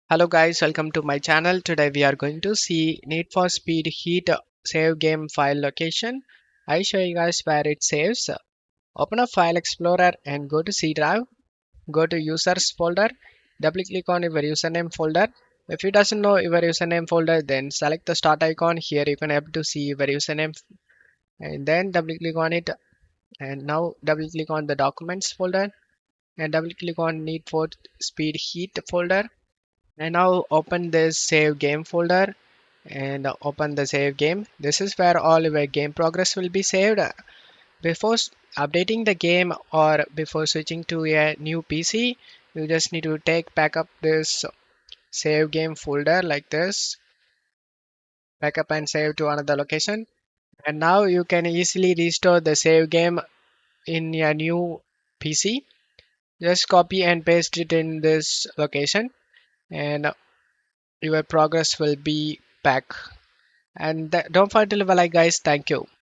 Hello guys, welcome to my channel. Today we are going to see Need for Speed Heat save game file location. I show you guys where it saves. Open up File Explorer and go to C drive. Go to Users folder. Double click on your username folder. If you doesn't know your username folder, then select the start icon. Here you can able to see your username and then double click on it. And now double click on the Documents folder and double click on Need for Speed Heat folder. And now open this save game folder and open the save game. This is where all your game progress will be saved. Before updating the game or before switching to a new PC, you just need to take back up this save game folder like this, backup and save to another location. And now you can easily restore the save game in your new PC. Just copy and paste it in this location and your progress will be back. And don't forget to leave a like, guys. Thank you.